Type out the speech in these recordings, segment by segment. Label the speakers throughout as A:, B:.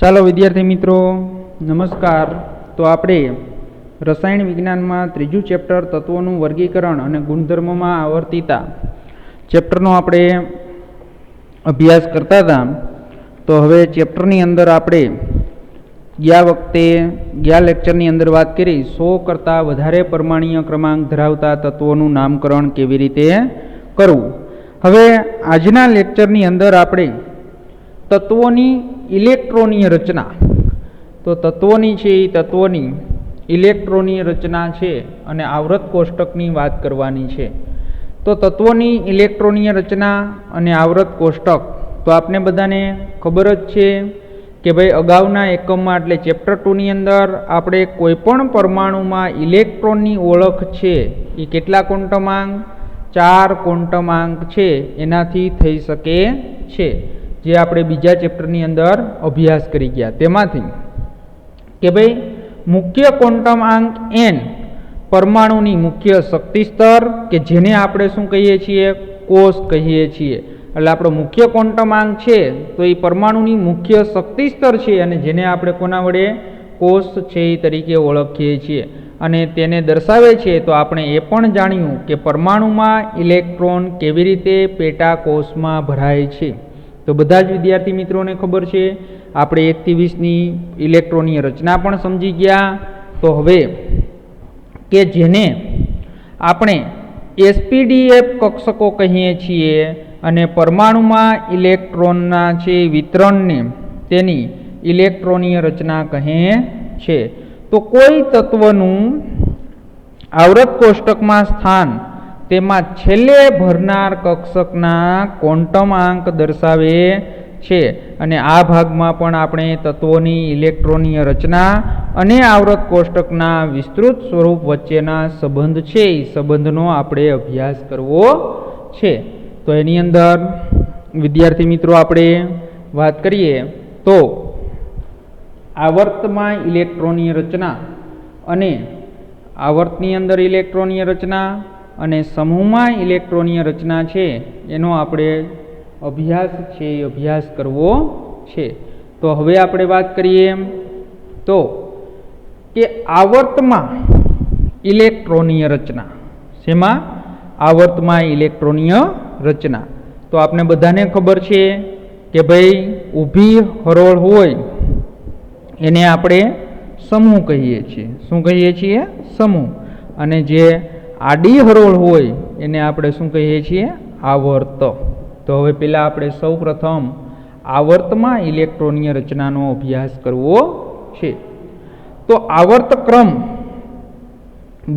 A: ચાલો વિદ્યાર્થી મિત્રો નમસ્કાર। તો આપણે રસાયણ વિજ્ઞાનમાં ત્રીજું ચેપ્ટર તત્વોનું વર્ગીકરણ અને ગુણધર્મોમાં આવર્તિતા ચેપ્ટરનો આપણે અભ્યાસ કરતા હતા। તો હવે ચેપ્ટરની અંદર આપણે ગયા લેક્ચરની અંદર વાત કરી 100 કરતાં વધારે પરમાણ્વીય ક્રમાંક ધરાવતા તત્વોનું નામકરણ કેવી રીતે કરવું। હવે આજના લેક્ચરની અંદર આપણે તત્વોની ઇલેક્ટ્રોનીય રચના, તો તત્વોની છે એ તત્વોની ઇલેક્ટ્રોનીય રચના છે અને આવૃત કોષ્ટકની વાત કરવાની છે। તો તત્વોની ઇલેક્ટ્રોનીય રચના અને આવૃત કોષ્ટક તો આપને બધાને ખબર જ છે કે ભાઈ અગાઉના એકમમાં એટલે ચેપ્ટર 2ની અંદર આપણે કોઈપણ પરમાણુમાં ઇલેક્ટ્રોનની ઓળખ છે એ કેટલા ક્વોન્ટમાંક 4 ક્વોન્ટમાંક છે એનાથી થઈ શકે છે, જે આપણે બીજા ચેપ્ટરની અંદર અભ્યાસ કરી ગયા। તેમાંથી કે ભાઈ મુખ્ય ક્વોન્ટમ આંક n પરમાણુની મુખ્ય શક્તિ સ્તર કે જેને આપણે શું કહીએ છીએ, કોષ કહીએ છીએ। એટલે આપણો મુખ્ય ક્વોન્ટમ આંક છે તો એ પરમાણુની મુખ્ય શક્તિ સ્તર છે અને જેને આપણે કોના વડે કોષ છે એ તરીકે ઓળખીએ છીએ અને તેને દર્શાવે છે। તો આપણે એ પણ જાણ્યું કે પરમાણુમાં ઇલેક્ટ્રોન કેવી રીતે પેટા કોષમાં ભરાય છે। તો બધા જ વિદ્યાર્થી મિત્રોને ખબર છે। આપણે 1 થી 20ની ઇલેક્ટ્રોનીય રચના પણ સમજી ગયા। તો હવે કે જેને આપણે એસપીડીએફ કક્ષકો કહીએ છીએ અને પરમાણુમાં ઇલેક્ટ્રોનના છે વિતરણને તેની ઇલેક્ટ્રોનીય રચના કહે છે। તો કોઈ તત્વનું આવૃત કોષ્ટકમાં સ્થાન તેમાં છેલ્લે ભરનાર કક્ષકના ક્વોન્ટમ આંક દર્શાવે છે અને આ ભાગમાં પણ આપણે તત્વોની ઇલેક્ટ્રોનીય રચના અને આવૃત કોષ્ટકના વિસ્તૃત સ્વરૂપ વચ્ચેના સંબંધ છે એ સંબંધનો આપણે અભ્યાસ કરવો છે। તો એની અંદર વિદ્યાર્થી મિત્રો આપણે વાત કરીએ તો આવર્તમાં ઇલેક્ટ્રોનીય રચના અને આવર્તની અંદર ઇલેક્ટ્રોનીય રચના અને સમૂહમાં ઇલેક્ટ્રોનીય રચના છે એનો આપણે અભ્યાસ કરવો છે। તો હવે આપણે વાત કરીએ તો કે આવર્તમાં ઇલેક્ટ્રોનીય રચના, શેમાં? આવર્તમાં ઇલેક્ટ્રોનીય રચના। તો આપણે બધાને ખબર છે કે ભાઈ ઊભી હરોળ હોય એને આપણે સમૂહ કહીએ છીએ। શું કહીએ છીએ? સમૂહ। અને જે આડી હરોળ હોય એને આપણે શું કહીએ છીએ? આવર્ત। તો હવે પહેલાં આપણે સૌ પ્રથમ આવર્તમાં ઇલેક્ટ્રોનીય રચનાનો અભ્યાસ કરવો છે। તો આવર્તક્રમ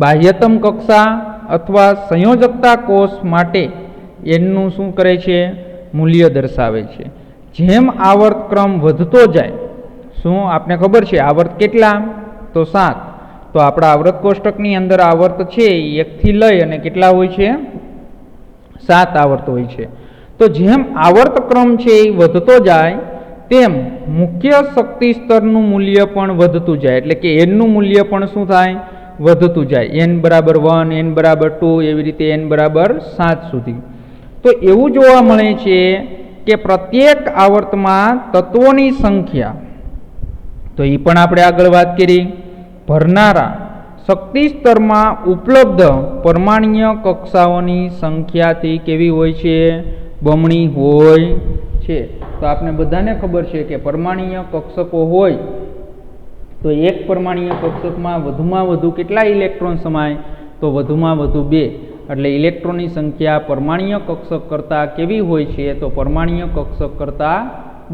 A: બાહ્યતમ કક્ષા અથવા સંયોજકતા કોષ માટે એનું શું કરે છે? મૂલ્ય દર્શાવે છે। જેમ આવર્તક્રમ વધતો જાય, શું આપને ખબર છે આવર્ત કેટલા? તો 7। તો આપણા આવૃત કોષ્ટકની અંદર આવર્ત છે 1 થી લઈ અને કેટલા હોય છે? 7 આવર્ત હોય છે। તો જેમ આવર્તક્રમ છે એ વધતો જાય તેમ મુખ્ય શક્તિ સ્તરનું મૂલ્ય પણ વધતું જાય, એટલે કે એનનું મૂલ્ય પણ શું થાય? વધતું જાય। n બરાબર 1, n બરાબર 2, એવી રીતે n બરાબર 7 સુધી। તો એવું જોવા મળે છે કે પ્રત્યેક આવર્તમાં તત્વોની સંખ્યા, તો એ પણ આપણે આગળ વાત કરી, ભરનારા શક્તિ સ્તરમાં ઉપલબ્ધ પરમાણ્વીય કક્ષાઓની સંખ્યાથી કેવી હોય છે? બમણી હોય છે। તો આપણે બધાને ખબર છે કે પરમાણ્વીય કક્ષકો હોય તો એક પરમાણ્વીય કક્ષકમાં વધુમાં વધુ કેટલા ઇલેક્ટ્રોન સમાય? તો વધુમાં વધુ 2। એટલે ઇલેક્ટ્રોનની સંખ્યા પરમાણ્વીય કક્ષક કરતાં કેવી હોય છે? તો પરમાણ્વીય કક્ષક કરતાં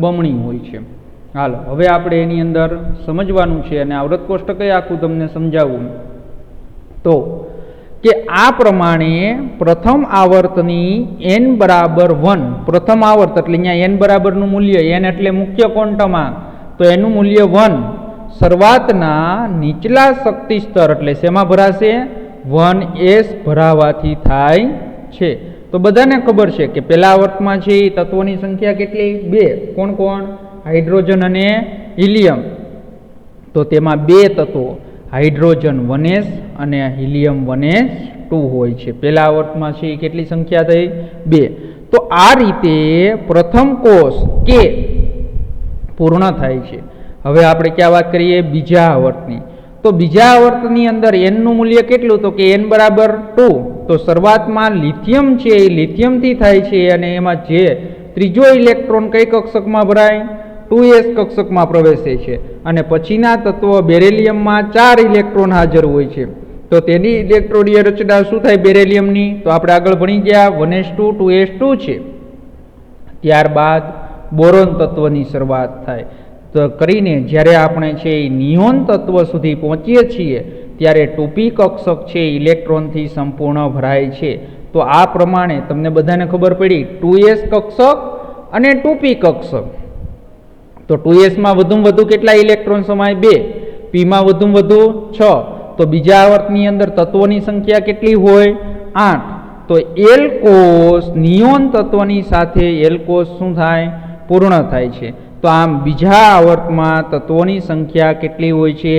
A: બમણી હોય છે। હાલો હવે આપણે એની અંદર સમજવાનું છે અને આવૃત કોષ્ટક આખું તમને સમજાવું તો કે આ પ્રમાણે પ્રથમ આવર્તની n બરાબર 1, પ્રથમ આવર્ત એટલે અહીંયા n બરાબરનું મૂલ્ય, n એટલે મુખ્ય ક્વોન્ટમ આંક, તો એનું મૂલ્ય 1 શરૂઆતના નીચલા શક્તિ સ્તર એટલે શેમાં ભરાશે? 1s ભરાવાથી થાય છે। તો બધાને ખબર છે કે પહેલા આવર્તમાં છે એ તત્વોની સંખ્યા કેટલી? 2। કોણ કોણ? હાઇડ્રોજન અને હિલિયમ। તો તેમાં 2 તત્વો હાઇડ્રોજન 1s અને હિલિયમ 1s2 હોય છે। પહેલા આવર્તમાં છે એ કેટલી સંખ્યા થઈ? 2। તો આ રીતે પ્રથમ કોષ કે પૂર્ણ થાય છે હવે આપણે ક્યાં વાત કરીએ? બીજા આવર્તની. તો બીજા આવર્તની અંદર એનનું મૂલ્ય કેટલું? તો કે n બરાબર 2. તો શરૂઆતમાં લિથિયમ છે એ લિથિયમથી થાય છે અને એમાં જે ત્રીજો ઇલેક્ટ્રોન કઈ કક્ષકમાં ભરાય? 2s કક્ષકમાં પ્રવેશે છે. અને પછીના તત્વ બેરેલિયમમાં 4 ઇલેક્ટ્રોન હાજર હોય છે. તો તેની ઇલેક્ટ્રોનીય રચના શું થાય બેરેલિયમની? તો આપણે આગળ ભણી ગયા 1s2 2s2 છે. ત્યારબાદ બોરોન તત્વની શરૂઆત થાય. તો કરીને જ્યારે આપણે છે એ નિયોન તત્વ સુધી પહોંચીએ છીએ ત્યારે 2p કક્ષક છે ઇલેક્ટ્રોનથી સંપૂર્ણ ભરાય છે. તો આ પ્રમાણે તમને બધાને ખબર પડી 2s કક્ષક અને 2p કક્ષક. તો 2s માં વધુમાં વધુ કેટલા ઇલેક્ટ્રોન સમાય? 2. p માં વધુમાં વધુ 6. તો બીજા આવર્તની અંદર તત્વોની સંખ્યા કેટલી હોય? 8. તો એલ કોષ નિયોન તત્વની સાથે એલ કોષ શું થાય? પૂર્ણ થાય છે. તો આમ બીજા આવર્તમાં તત્વોની સંખ્યા કેટલી હોય છે?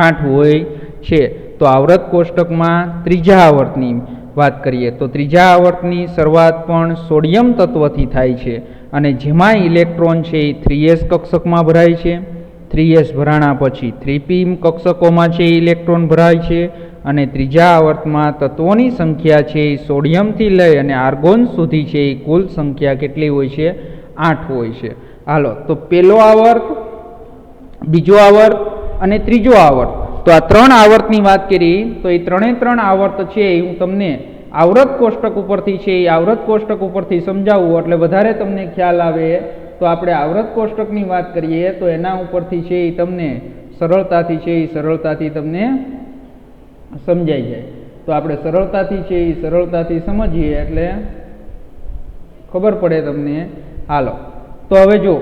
A: 8 હોય છે. તો આવર્ત કોષ્ટકમાં ત્રીજા આવર્તની વાત કરીએ તો ત્રીજા આવર્તની શરૂઆત પણ સોડિયમ તત્વથી થાય છે અને જેમાં ઇલેક્ટ્રોન છે એ 3s કક્ષકમાં ભરાય છે. 3s ભરાણા પછી 3p કક્ષકોમાં છે ઇલેક્ટ્રોન ભરાય છે અને ત્રીજા આવર્તમાં તત્વોની સંખ્યા છે એ સોડિયમથી લઈ અને આર્ગોન સુધી છે એ કુલ સંખ્યા કેટલી હોય છે? 8 હોય છે. હાલો, તો પહેલો આવર્ત, બીજો આવર્ત અને ત્રીજો આવર્ત. તો આ 3 આવર્તની વાત કરી. તો એ 3 આવર્ત છે એ હું તમને આવૃત કોષ્ટક ઉપરથી છે એ આવૃત કોષ્ટક ઉપરથી સમજાવું એટલે વધારે તમને ખ્યાલ આવે. તો આપણે આવૃત કોષ્ટકની વાત કરીએ તો એના ઉપરથી છે એ તમને સરળતાથી તમને સમજાઈ જાય. તો આપણે સરળતાથી સમજીએ એટલે ખબર પડે તમને. હાલો, તો હવે જો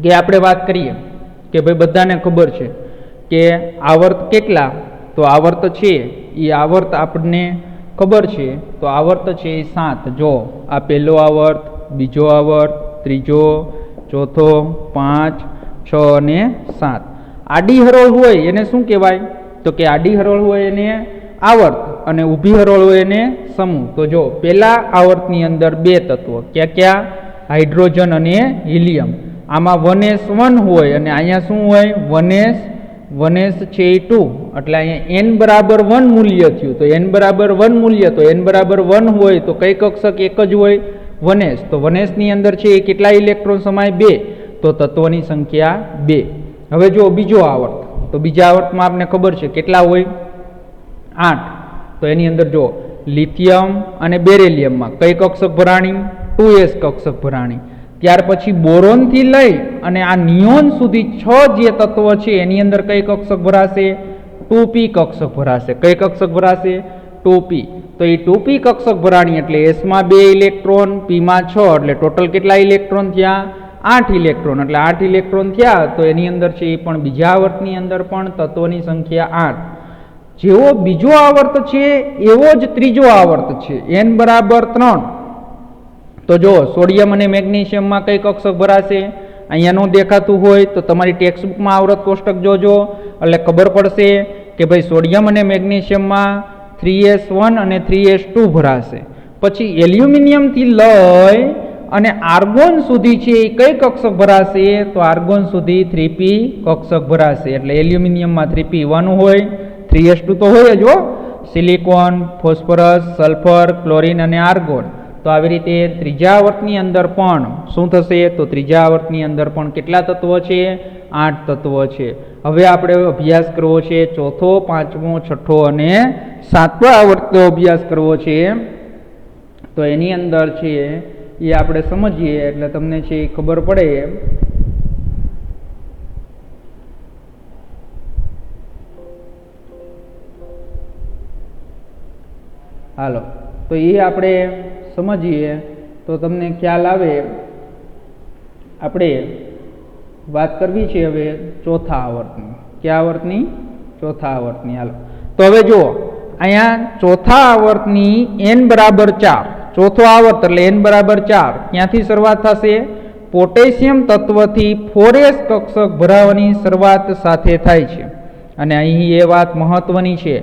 A: કે આપણે વાત કરીએ કે ભાઈ બધાને ખબર છે કે આવર્ત કેટલા? તો આવર્ત છે એ આવર્ત આપણને ખબર છે. તો આવર્ત છે એ 7. જો આ પહેલો આવર્ત, બીજો આવર્ત, ત્રીજો, ચોથો, 5, 6 અને 7. આડી હરોળ હોય એને શું કહેવાય? તો કે આડી હરોળ હોય એને આવર્ત અને ઊભી હરોળ હોય એને સમૂહ. તો જો પહેલા આવર્તની અંદર 2 તત્વો ક્યાં? હાઇડ્રોજન અને હિલિયમ. આમાં 1s1 હોય અને અહીંયા શું હોય? 1s છે 2. એટલે અહીંયા n બરાબર 1 મૂલ્ય થયું. તો n બરાબર 1 મૂલ્ય, તો n બરાબર 1 હોય તો કઈ કક્ષક એક જ હોય? 1s. તો 1s ની અંદર છે એ કેટલા ઇલેક્ટ્રોન સમાય? 2. તો તત્વોની સંખ્યા 2. હવે જો બીજો આવર્ત. તો બીજા આવર્તમાં આપને ખબર છે કેટલા હોય? 8. તો એની અંદર જો લિથિયમ અને બેરેલિયમમાં કઈ કક્ષક ભરાણી? 2s કક્ષક ભરાણી. ત્યાર પછી બોરોનથી લઈ અને આ નિયોન સુધી 6 જે તત્વ છે એની અંદર કઈ કક્ષક ભરાશે? 2p કક્ષક ભરાશે. કઈ કક્ષક ભરાશે? 2p. તો એ 2p કક્ષક ભરાણી એટલે s માં 2 ઇલેક્ટ્રોન, p માં 6 એટલે ટોટલ કેટલા ઇલેક્ટ્રોન થયા? 8 ઇલેક્ટ્રોન. એટલે 8 ઇલેક્ટ્રોન થયા. તો એની અંદર છે એ પણ બીજા આવર્તની અંદર પણ તત્વોની સંખ્યા 8. જેવો બીજો આવર્ત છે એવો જ ત્રીજો આવર્ત છે, n બરાબર 3. તો જો સોડિયમ અને મેગ્નેશિયમમાં કઈ કક્ષક ભરાશે? અહીંયા નો દેખાતું હોય તો તમારી ટેક્સ્ટબુકમાં આવૃત કોષ્ટક જોજો એટલે ખબર પડશે કે ભાઈ સોડિયમ અને મેગ્નેશિયમમાં 3s1 અને 3s2 ભરાશે. પછી એલ્યુમિનિયમથી લઈ અને આર્ગોન સુધી છે એ કઈ કક્ષક ભરાશે? તો આર્ગોન સુધી 3p કક્ષક ભરાશે. એટલે એલ્યુમિનિયમમાં 3p1 હોય, 3s2 તો હોય જ હો, સિલિકોન, ફોસ્ફરસ, સલ્ફર, ક્લોરીન અને આર્ગોન. તો આવી રીતે ત્રીજા આવર્તની અંદર પણ શું થશે? તો ત્રીજા આવર્તની અંદર પણ કેટલા તત્વો છે? 8 તત્વો છે. હવે આપણે અભ્યાસ કરવો છે ચોથો, પાંચમો, છઠ્ઠો અને સાતમો આવર્તનો અભ્યાસ કરવો છે. તો એની અંદર છે એ આપણે સમજીએ એટલે તમને છે એ ખબર પડે. હાલો, તો એ આપણે સમજીએ તો તમને ખ્યાલ આવે. આપણે વાત કરવી છે હવે ચોથા આવર્તની. કયા આવર્તની? ચોથા આવર્તની. હાલો, તો હવે જુઓ અહીંયા ચોથા આવર્તની n બરાબર 4. ચોથો આવર્ત એટલે n બરાબર 4. ક્યાંથી શરૂઆત થશે? પોટેશિયમ તત્વથી 4s કક્ષક ભરાવાની શરૂઆત સાથે થાય છે. અને અહીં એ વાત મહત્વની છે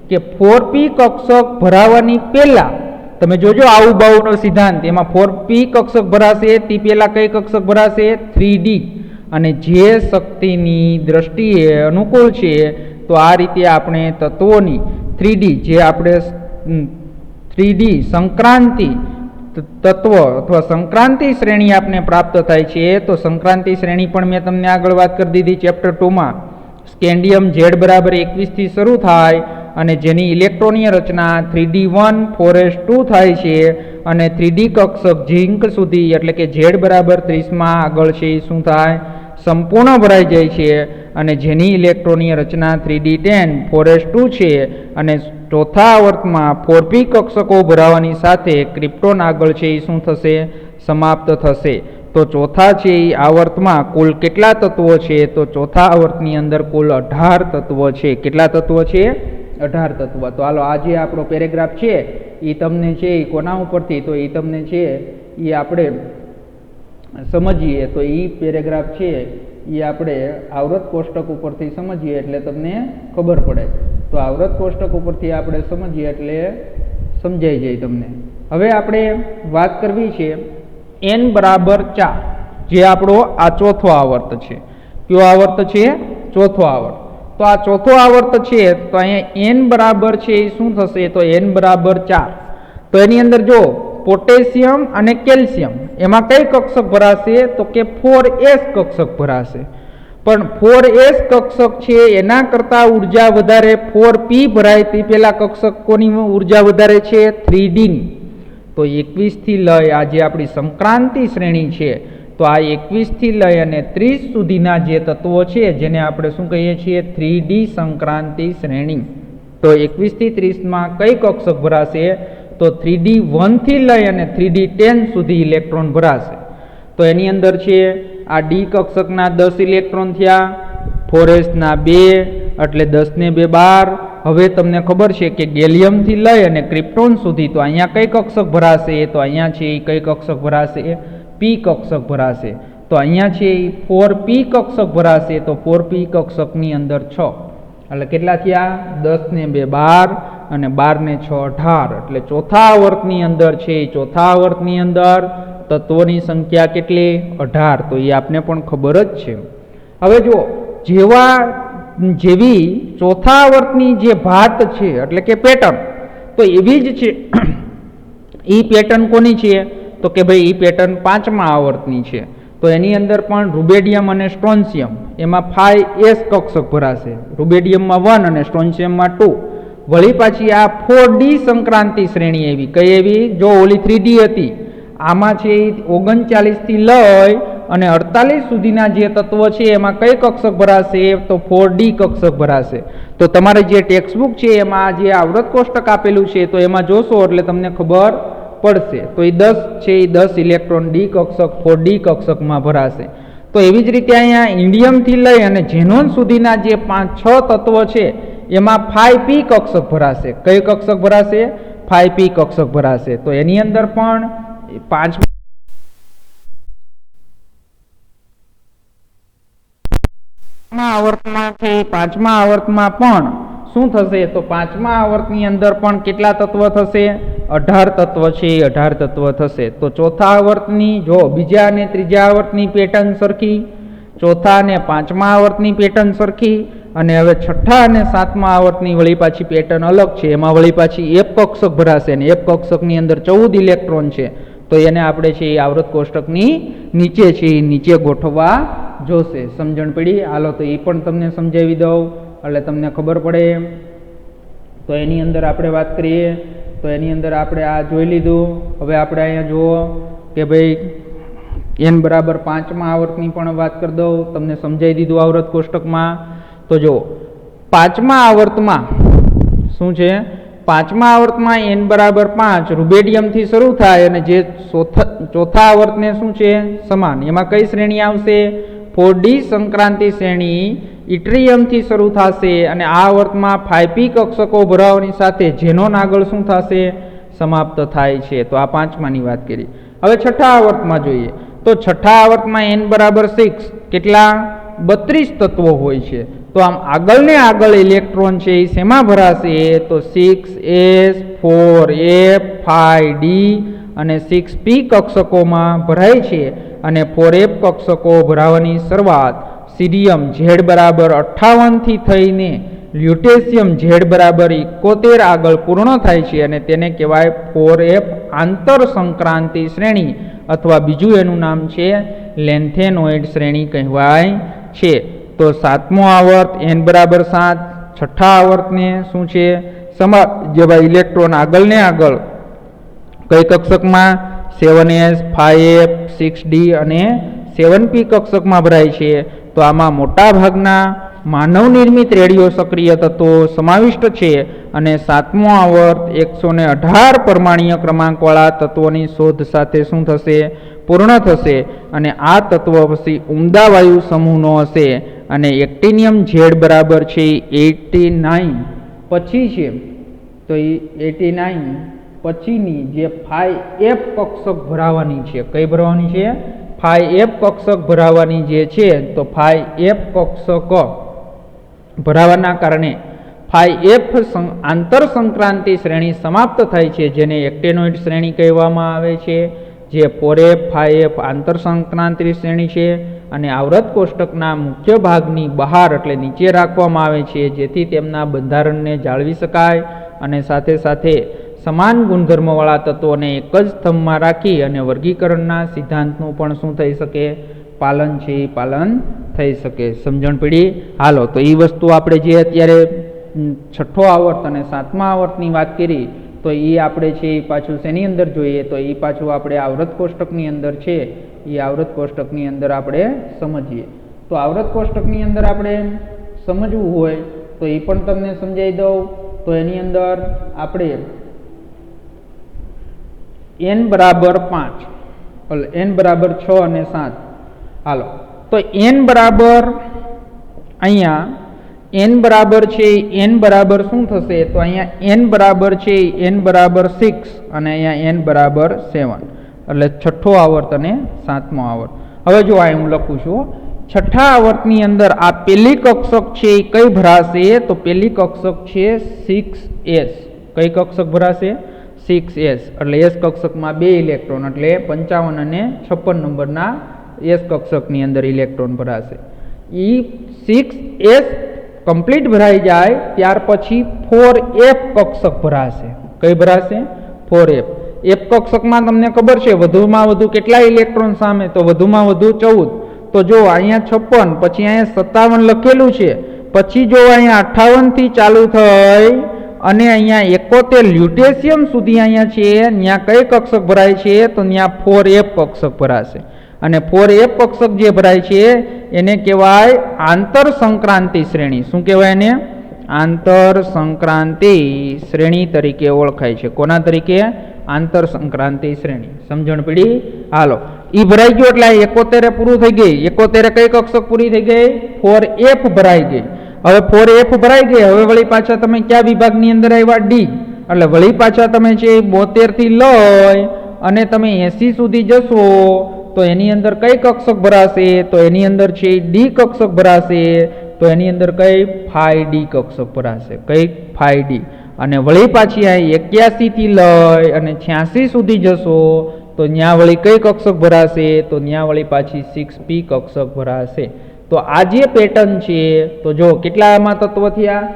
A: કે 4p કક્ષક ભરાવાની પહેલા તમે જોજો આવું બાઉનો સિદ્ધાંત, એમાં 4p કક્ષક ભરાશે તે પહેલા કઈ કક્ષક ભરાશે? 3d. અને જે શક્તિની દ્રષ્ટિએ અનુકૂળ છે તો આ રીતે આપણે તત્વોની 3D જે આપણે 3D સંક્રાંતિ તત્વ અથવા સંક્રાંતિ શ્રેણી આપને પ્રાપ્ત થાય છે. તો સંક્રાંતિ શ્રેણી પણ મેં તમને આગળ વાત કરી દીધી ચેપ્ટર 2માં. સ્કેન્ડિયમ Z=21 થી શરૂ થાય અને જેની ઇલેક્ટ્રોનીય રચના 3D1 4s2 થાય છે અને 3D કક્ષક ઝિંક સુધી એટલે કે Z=30માં આગળ છે એ શું થાય સંપૂર્ણ ભરાઈ જાય છે અને જેની ઇલેક્ટ્રોનીય રચના 3D10 4s2 છે અને ચોથા આવર્તમાં 4p કક્ષકો ભરાવાની સાથે ક્રિપ્ટોન આગળ છે એ શું થશે સમાપ્ત થશે. તો ચોથા છે એ આવર્તમાં કુલ કેટલા તત્વો છે તો ચોથા આવર્તની અંદર કુલ 18 તત્વો છે. કેટલા તત્વો છે 18 તત્વ. તો હાલો આજે આપણો પેરેગ્રાફ છે એ તમને છે એ કોના ઉપરથી તો એ તમને છે એ આપણે સમજીએ તો એ પેરેગ્રાફ છે એ આપણે આવૃત કોષ્ટક ઉપરથી સમજીએ એટલે તમને ખબર પડે. તો આવૃત કોષ્ટક ઉપરથી આપણે સમજીએ એટલે સમજાઈ જાય તમને. હવે આપણે વાત કરવી છે n=4 જે આપણો આ ચોથો આવર્ત છે. કયો આવર્ત છે ચોથો આવર્ત. તો આ ચોથો આવર્ત છે તો અહીંયા n બરાબર છે એ શું થશે તો n=4. તો એની અંદર જો પોટેશિયમ અને કેલ્શિયમ એમાં કઈ કક્ષક ભરાશે તો કે 4s કક્ષક ભરાશે. પણ 4s કક્ષક છે એના કરતાં ઉર્જા વધારે 4p ભરાય તે પહેલા કક્ષક કોની ઉર્જા વધારે છે 3D ની. તો 21 થી લઈ આ જે આપણી સંક્રાંતિ શ્રેણી છે તો આ 21 થી લઈ અને 30 સુધીના જે તત્વો છે જેને આપણે શું કહીએ છીએ 3D સંક્રાંતિ શ્રેણી. તો 21 થી 30માં કઈ કક્ષક ભરાશે તો 3D1 થી લઈ અને 3D10 સુધી ઇલેક્ટ્રોન ભરાશે. તો એની અંદર છે આ D કક્ષકના 10 ઇલેક્ટ્રોન થયા, 4s ના 2 એટલે 10 ને 2 12. હવે તમને ખબર છે કે ગેલિયમથી લઈ અને ક્રિપ્ટોન સુધી તો અહીંયા કઈ કક્ષક ભરાશે તો અહીંયા છે એ કઈ કક્ષક ભરાશે p કક્ષક ભરાશે. તો અહીંયા છે એ 4p કક્ષક ભરાશે. તો 4p કક્ષકની અંદર 6 એટલે કેટલા થયા 10 ને 2 12 અને 12 ને 6 18. એટલે ચોથા આવર્તની અંદર છે એ ચોથા આવર્તની અંદર તત્વોની સંખ્યા કેટલી 18. તો એ આપને પણ ખબર જ છે. હવે જો જેવી ચોથા આવર્તની જે ભાત છે એટલે કે પેટર્ન તો એવી જ છે એ પેટર્ન કોની છે તો કે ભાઈ એ પેટર્ન પાંચમા આવર્તની છે. તો એની અંદર પણ રૂબેડિયમ અને સ્ટ્રોન્શિયમ એમાં 5s કક્ષક ભરાશે. રૂબેડિયમમાં 1 અને સ્ટ્રોન્શિયમમાં 2. વળી પાછી આ 4D સંક્રાંતિ શ્રેણી એવી કઈ એવી જો ઓલી 3D હતી આમાં છે 39 થી લઈ અને 48 સુધીના જે તત્વો છે એમાં કઈ કક્ષક ભરાશે તો 4D કક્ષક ભરાશે. તો તમારે જે ટેક્સ્ટબુક છે એમાં જે આવૃત કોષ્ટક આપેલું છે તો એમાં જોશો એટલે તમને ખબર પડશે. તો એ 10 છે એ 10 ઇલેક્ટ્રોન D કક્ષક 4D કક્ષકમાં ભરાશે. તો એવી જ રીતે અહીંયા ઇન્ડિયમથી લઈ અને ઝેનોન સુધીના જે 5-6 તત્વો છે એમાં 5p કક્ષક ભરાશે. કઈ કક્ષક ભરાશે 5p કક્ષક ભરાશે. તો એની અંદર પણ પાંચમા આવર્તમાં પણ શું થશે તો પાંચમા આવર્તની અંદર પણ કેટલા તત્વ થશે 18 તત્વ છે 18 તત્વ થશે. તો ચોથા આવર્તની જો બીજા અને ત્રીજા આવર્તની પેટર્ન સરખી, ચોથા અને પાંચમા આવર્તની પેટર્ન સરખી અને હવે છઠ્ઠા અને સાતમા આવર્તની વળી પાછી પેટર્ન અલગ છે. એમાં વળી પાછી F કક્ષક ભરાશે અને F કક્ષકની અંદર 14 ઇલેક્ટ્રોન છે. તો એને આપણે છે એ આવૃત કોષ્ટકની નીચે છે એ નીચે ગોઠવવા જોશે. સમજણ પડી? હાલો તો એ પણ તમને સમજાવી દઉં એટલે તમને ખબર પડે. તો એની અંદર આપણે વાત કરીએ તો એની અંદર આપણે આ જોઈ લીધું. હવે આપણે અહીંયા જુઓ કે ભાઈ n=5મા આવર્તની પણ વાત કરી દઉં, તમને સમજાવી દીધું આવૃત કોષ્ટકમાં. તો જો પાંચમા આવર્તમાં શું છે પાંચમા આવર્તમાં n=5 રૂબેડિયમથી શરૂ થાય અને જે ચોથા આવર્તને શું છે સમાન. એમાં કઈ શ્રેણી આવશે 4D સંક્રાંતિ શ્રેણી ઇટ્રિયમથી શરૂ થશે અને આ આવર્તમાં 5p કક્ષકો ભરાવાની સાથે ઝેનોન આગળ શું થશે સમાપ્ત થાય છે. તો આ પાંચમાની વાત કરી. હવે છઠ્ઠા આવર્તમાં જોઈએ તો છઠ્ઠા આવર્તમાં n=6 કેટલા 32 તત્વો હોય છે. તો આમ આગળ ને આગળ ઇલેક્ટ્રોન છે એ શેમાં ભરાશે તો 6s 4f 5d અને 6p કક્ષકોમાં ભરાય છે અને 4f કક્ષકો ભરાવાની શરૂઆત સીરિયમ Z બરાબર 58 થી થઈને લ્યુટેશિયમ Z બરાબર 71 આગળ પૂર્ણ થાય છે અને તેને કહેવાય 4f આંતર સંક્રાંતિ શ્રેણી અથવા બીજું એનું નામ છે લેન્થેનોઇડ શ્રેણી કહેવાય છે. તો સાતમો આવર્ત n બરાબર 7, છઠ્ઠા આવર્તને શું છે જેવા ઇલેક્ટ્રોન આગળ ને આગળ કઈ કક્ષકમાં 7s, 5f, 6d અને 7p કક્ષકમાં ભરાય છે. તો આમાં મોટા ભાગના માનવ નિર્મિત રેડિયો સક્રિય તત્વો સમાવિષ્ટ છે અને સાતમો આવર્ત 118 પરમાણ્વીય ક્રમાંકવાળા તત્વોની શોધ સાથે શું થશે પૂર્ણ થશે અને આ તત્વ પછી ઉમદા વાયુ સમૂહનો હશે અને એક્ટિનિયમ Z બરાબર છે 89 પછી છે. તો એ 89 પછીની જે 5f કક્ષક ભરાવાની છે, કઈ ભરવાની છે 5f કક્ષક ભરાવાની જે છે. તો 5f કક્ષક ભરાવાના કારણે 5f આંતર સંક્રાંતિ શ્રેણી સમાપ્ત થાય છે જેને એક્ટેનોઇડ શ્રેણી કહેવામાં આવે છે. જે 4f 5f આંતર સંક્રાંતિ શ્રેણી છે અને આવૃત કોષ્ટકના મુખ્ય ભાગની બહાર એટલે નીચે રાખવામાં આવે છે જેથી તેમના બંધારણને જાળવી શકાય અને સાથે સાથે સમાન ગુણધર્મવાળા તત્વોને એક જ સ્તંભમાં રાખી અને વર્ગીકરણના સિદ્ધાંતનું પણ શું થઈ શકે પાલન છે એ પાલન થઈ શકે. સમજણ પડી? હાલો, તો એ વસ્તુ આપણે જે અત્યારે છઠ્ઠો આવર્ત અને સાતમા આવર્તની વાત કરી તો એ આપણે છે એ પાછું શેની અંદર જોઈએ તો એ પાછું આપણે આવૃત કોષ્ટકની અંદર છે એ આવૃત કોષ્ટકની અંદર આપણે સમજીએ. તો આવૃત કોષ્ટકની અંદર આપણે સમજવું હોય તો એ પણ તમને સમજાવી દઉં. તો એની અંદર આપણે n બરાબર 5, n બરાબર 6 અને 7. હાલો, તો n બરાબર અહીંયા n બરાબર છે n બરાબર શું થશે તો અહીંયા n બરાબર છે n બરાબર 6 અને અહીંયા n બરાબર 7 એટલે છઠ્ઠો આવર્ત અને સાતમો આવર્ત. હવે જો આ હું લખું છું છઠ્ઠા આવર્તની અંદર આ પહેલી કક્ષક છે એ કઈ ભરાશે તો પહેલી કક્ષક છે 6s. કઈ કક્ષક ભરાશે 6s એટલે s કક્ષકમાં 2 ઇલેક્ટ્રોન એટલે 55 અને 56 નંબરના s કક્ષકની અંદર ઇલેક્ટ્રોન ભરાશે. એ 6s કમ્પ્લીટ ભરાઈ જાય ત્યાર પછી 4f કક્ષક ભરાશે. કઈ ભરાશે 4f. f કક્ષકમાં તમને ખબર છે વધુમાં વધુ કેટલા ઇલેક્ટ્રોન સામે તો વધુમાં વધુ 14. તો જો અહીંયા 56 પછી અહીંયા 57 લખેલું છે પછી જો અહીંયા 58 થી ચાલુ થઈ અને અહીંયા 71 લ્યુટેશિયમ સુધી અહીંયા છે ત્યાં કઈ કક્ષક ભરાય છે તો ત્યાં 4f કક્ષક ભરાશે અને 4f કક્ષક જે ભરાય છે એને કહેવાય આંતર સંક્રાંતિ શ્રેણી. શું કહેવાય એને? આંતર સંક્રાંતિ શ્રેણી તરીકે ઓળખાય છે. કોના તરીકે? આંતર સંક્રાંતિ શ્રેણી. સમજણ પડી? હાલો, ઈ ભરાઈ ગયો એટલે 71 પૂરું થઈ ગઈ. 71 કઈ કક્ષક પૂરી થઈ ગઈ 4f ભરાઈ ગઈ. હવે 4f ભરાઈ ગઈ. હવે વળી પાછા તમે કયા વિભાગની અંદર આવ્યા D એટલે વળી પાછા તમે છે 72 થી લઈ અને તમે 80 સુધી જશો તો એની અંદર કઈ કક્ષક ભરાશે તો એની અંદર છે D કક્ષક ભરાશે. તો એની અંદર કઈ 5d કક્ષક ભરાશે. કઈ 5d અને વળી પાછી આ 81 થી લઈ અને 86 સુધી જશો તો ત્યાં વળી કઈ કક્ષક ભરાશે તો ત્યાં વળી પાછી 6p કક્ષક ભરાશે. તો આ જે પેટર્ન છે તો જો કેટલામાં તત્વ થયા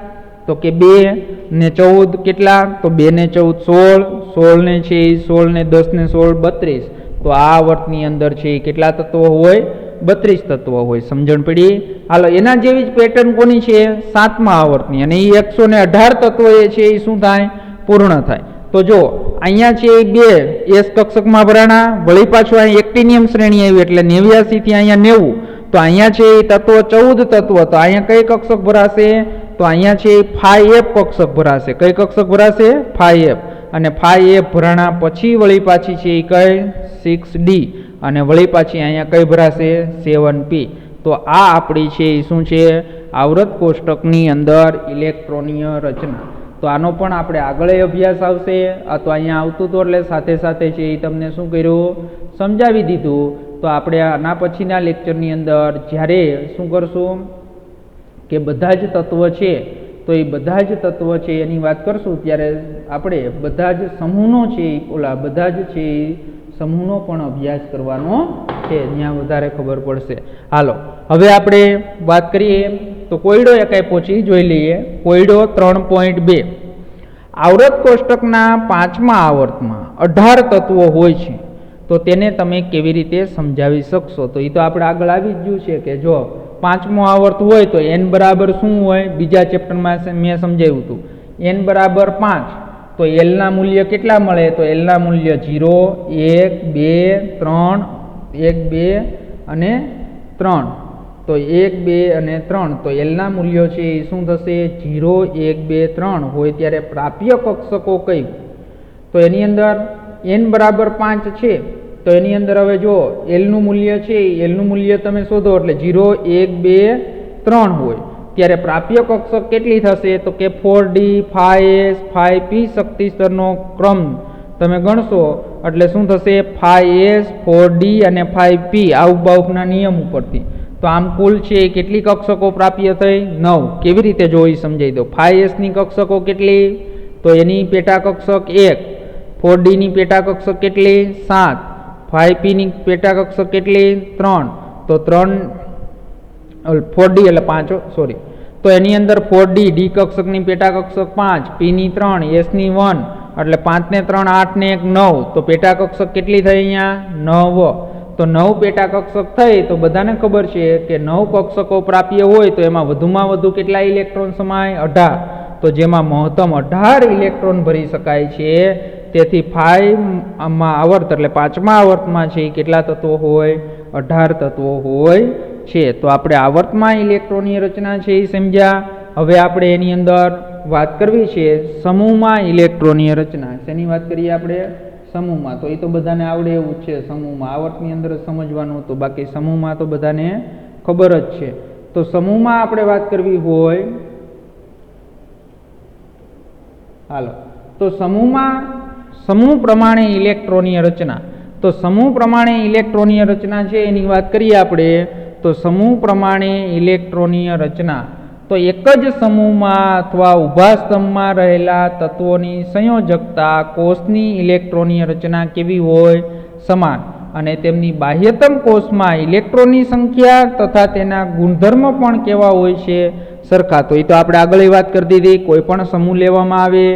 A: તો કે 2 ને 14 કેટલા તો 2 ને 14 16 ને છે 16 ને 10 ને 16 32. તો આ આવર્તની અંદર છે કેટલા તત્વો હોય 32 તત્વો હોય. સમજણ પડી? હાલો, એના જેવી જ પેટર્ન કોની છે સાતમા આવર્તની અને એ 118 તત્વો એ છે એ શું થાય પૂર્ણ થાય. તો જો અહીંયા છે 2 s કક્ષકમાં ભરાણા વળી પાછું અહીંયા એક્ટિનિયમ શ્રેણી આવી એટલે 89 થી અહીંયા 90. તો અહીંયા છે તત્વો 14 તત્વો તો અહીંયા કઈ કક્ષક ભરાશે તો અહીંયા છે 5f કક્ષક ભરાશે. કઈ કક્ષક ભરાશે 5f અને 5f ભરાણા પછી વળી પાછી છે એ કઈ 6d અને વળી પાછી અહીંયા કઈ ભરાશે 7p. તો આ આપણી છે એ શું છે આવૃત કોષ્ટકની અંદર ઇલેક્ટ્રોનીય રચના. તો આનો પણ આપણે આગળ અભ્યાસ આવશે. આ તો અહીંયા આવતું હતું એટલે સાથે સાથે છે એ તમને શું કર્યું સમજાવી દીધું. તો આપણે આના પછીના લેક્ચરની અંદર જ્યારે શું કરશું કે બધા જ તત્વ છે તો એ બધા જ તત્વ છે એની વાત કરશું ત્યારે આપણે બધા જ સમૂહનો છે બધા જ છે એ સમૂહનો પણ અભ્યાસ કરવાનો છે, ત્યાં વધારે ખબર પડશે. હાલો હવે આપણે વાત કરીએ તો કોયડો એકાઈ પહોંચી જોઈ લઈએ. કોયડો 3.2 આવર્ત કોષ્ટકના 5મા આવર્તમાં 18 તત્વો હોય છે તો તેને તમે કેવી રીતે સમજાવી શકશો? તો એ તો આપણે આગળ આવી જ ગયું છે કે જો 5મો આવર્ત હોય તો n બરાબર શું હોય, બીજા ચેપ્ટરમાં મેં સમજાવ્યું હતું. n બરાબર 5 તો l ના મૂલ્ય કેટલા મળે? તો l ના મૂલ્ય 0, 1, 2, 3, 1, 2 અને 3. તો 1, 2 અને 3 તો l ના મૂલ્યો છે એ શું થશે? 0, 1, 2, 3 હોય ત્યારે પ્રાપ્ય કક્ષકો કઈ? તો એની અંદર n બરાબર 5 છે તો એની અંદર હવે જો l નું મૂલ્ય છે l નું મૂલ્ય તમે શોધો એટલે 0, 1, 2, 3 હોય ત્યારે પ્રાપ્ય કક્ષક કેટલી થશે? તો કે 4d, 5s, 5p શક્તિ સ્તરનો ક્રમ તમે ગણશો એટલે શું થશે? 5s, 4d અને 5p આઉટબાઉફના નિયમ ઉપરથી. તો આમ કુલ છે કેટલી કક્ષકો પ્રાપ્ય થઈ? 9. કેવી રીતે જોઈ સમજાવી દો. 5s ની કક્ષકો કેટલી? તો એની પેટા કક્ષક 1. 4d ની પેટા કક્ષક કેટલી? 7. 5p ની પેટા કક્ષક કેટલી? 3. તો 4d એટલે 5 સોરી. તો એની અંદર 4d ડી કક્ષકની પેટા કક્ષક 5, p ની 3, s ની 1 એટલે 5 ને 3 8 ને 1 9. તો પેટા કક્ષક કેટલી થઈ અહીંયા? 9. તો 9 પેટા કક્ષક થઈ તો બધાને ખબર છે કે 9 કક્ષકો પ્રાપ્ય હોય તો એમાં વધુમાં વધુ કેટલા ઇલેક્ટ્રોન સમાય? 18. તો જેમાં મહત્તમ 18 ઇલેક્ટ્રોન ભરી શકાય છે. તેથી 5મા આવર્ત એટલે 5મા આવર્તમાં છે કેટલા તત્વો હોય? 18 તત્વો હોય છે. તો આપણે આવર્તમાં ઇલેક્ટ્રોનની રચના છે એ સમજ્યા. હવે આપણે એની અંદર વાત કરવી છે સમૂહમાં ઇલેક્ટ્રોનની રચના. શેની વાત કરીએ આપણે? સમૂહમાં. તો એ તો બધાને આવડે એવું જ છે. સમૂહમાં આવર્તની અંદર સમજવાનું હતું, બાકી સમૂહમાં તો બધાને ખબર જ છે. તો સમૂહમાં આપણે વાત કરવી હોય હાલો તો સમૂહ પ્રમાણે ઇલેક્ટ્રોનીય રચના. તો સમૂહ પ્રમાણે ઇલેક્ટ્રોનીય રચના છે એની વાત કરીએ આપણે. તો સમૂહ પ્રમાણે ઇલેક્ટ્રોનીય રચના તો એક જ સમૂહમાં અથવા ઊભા સ્તંભમાં રહેલા તત્વોની સંયોજકતા કોષની ઇલેક્ટ્રોનીય રચના કેવી હોય? સમાન. અને તેમની બાહ્યતમ કોષમાં ઇલેક્ટ્રોનની સંખ્યા તથા તેના ગુણધર્મ પણ કેવા હોય છે? સરખા. તો એ તો આપણે આગળ વાત કરી દીધી. કોઈ પણ સમૂહ લેવામાં આવે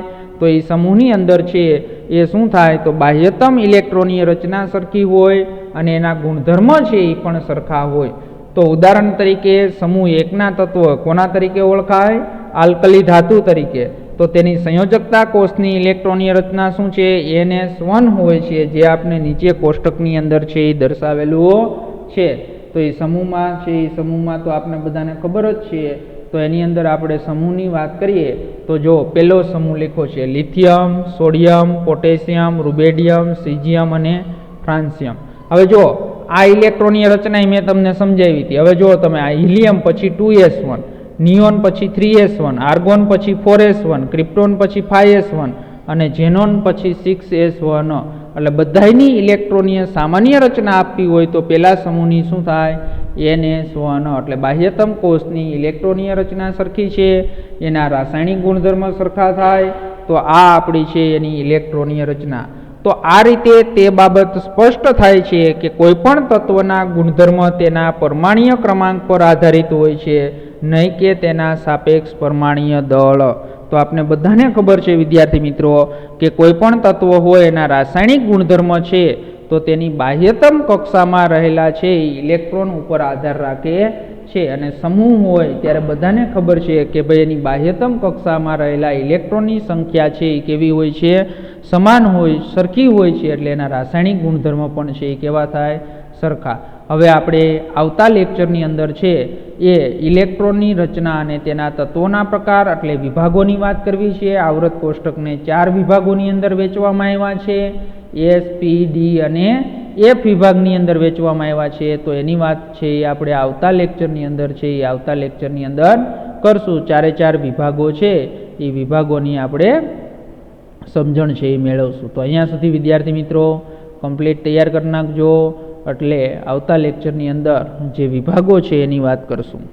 A: તો એ સમૂહની અંદર છે એ શું થાય? તો બાહ્યતમ ઇલેક્ટ્રોનીય રચના સરખી હોય અને એના ગુણધર્મ છે એ પણ સરખા હોય. તો ઉદાહરણ તરીકે સમૂહ 1ના તત્વ કોના તરીકે ઓળખાય? આલ્કલી ધાતુ તરીકે. તો તેની સંયોજકતા કોષની ઇલેક્ટ્રોનીય રચના શું છે? NS1 હોય છે, જે આપણે નીચે કોષ્ટકની અંદર છે એ દર્શાવેલું છે. તો એ સમૂહમાં છે એ સમૂહમાં તો આપણે બધાને ખબર જ છે. તો એની અંદર આપણે સમૂહની વાત કરીએ તો જો પહેલો સમૂહ લખ્યો છે લિથિયમ, સોડિયમ, પોટેશિયમ, રૂબેડિયમ, સીઝિયમ અને ફ્રાન્સિયમ. હવે જો આ ઇલેક્ટ્રોનીય રચના મેં તમને સમજાવી હતી. હવે જો તમે આ હિલિયમ પછી 2s1, નિયોન પછી 3s1, આર્ગોન પછી 4s1, ક્રિપ્ટોન પછી 5s1 અને ઝેનોન પછી 6s1. એટલે બધાની ઇલેક્ટ્રોનીય સામાન્ય રચના આપવી હોય તો પહેલા સમૂહની શું થાય? NS1. એટલે બાહ્યતમ કોષની ઇલેક્ટ્રોનીય રચના સરખી છે, એના રાસાયણિક ગુણધર્મ સરખા થાય. તો આ આપણી છે એની ઇલેક્ટ્રોનીય રચના. તો આ રીતે તે બાબત સ્પષ્ટ થાય છે કે કોઈપણ તત્વના ગુણધર્મ તેના પરમાણ્વીય ક્રમાંક પર આધારિત હોય છે, નહીં કે તેના સાપેક્ષ પરમાણ્વીય દળ. તો આપણે બધાને ખબર છે વિદ્યાર્થી મિત્રો કે કોઈપણ તત્વ હોય એના રાસાયણિક ગુણધર્મ છે તો તેની બાહ્યતમ કક્ષામાં રહેલા છે એ ઇલેક્ટ્રોન ઉપર આધાર રાખે છે. અને સમૂહ હોય ત્યારે બધાને ખબર છે કે ભાઈ એની બાહ્યતમ કક્ષામાં રહેલા ઇલેક્ટ્રોનની સંખ્યા છે એ કેવી હોય છે? સમાન હોય, સરખી હોય છે. એટલે એના રાસાયણિક ગુણધર્મ પણ છે એ કેવા થાય? સરખા. હવે આપણે આવતા લેક્ચરની અંદર છે એ ઇલેક્ટ્રોનની રચના અને તેના તત્વોના પ્રકાર એટલે વિભાગોની વાત કરવી છે. આવૃત કોષ્ટકને 4 વિભાગોની અંદર વહેંચવામાં આવ્યા છે. S, P, D અને F વિભાગની અંદર વહેંચવામાં આવ્યા છે. તો એની વાત છે એ આપણે આવતા લેક્ચરની અંદર છે એ આવતા લેક્ચરની અંદર કરશું. 4 વિભાગો છે એ વિભાગોની આપણે સમજણ છે એ મેળવશું. તો અહીંયા સુધી વિદ્યાર્થી મિત્રો કમ્પ્લીટ તૈયાર કરી નાખજો. એટલે આવતા લેક્ચરની અંદર જે વિભાગો છે એની વાત કરશું.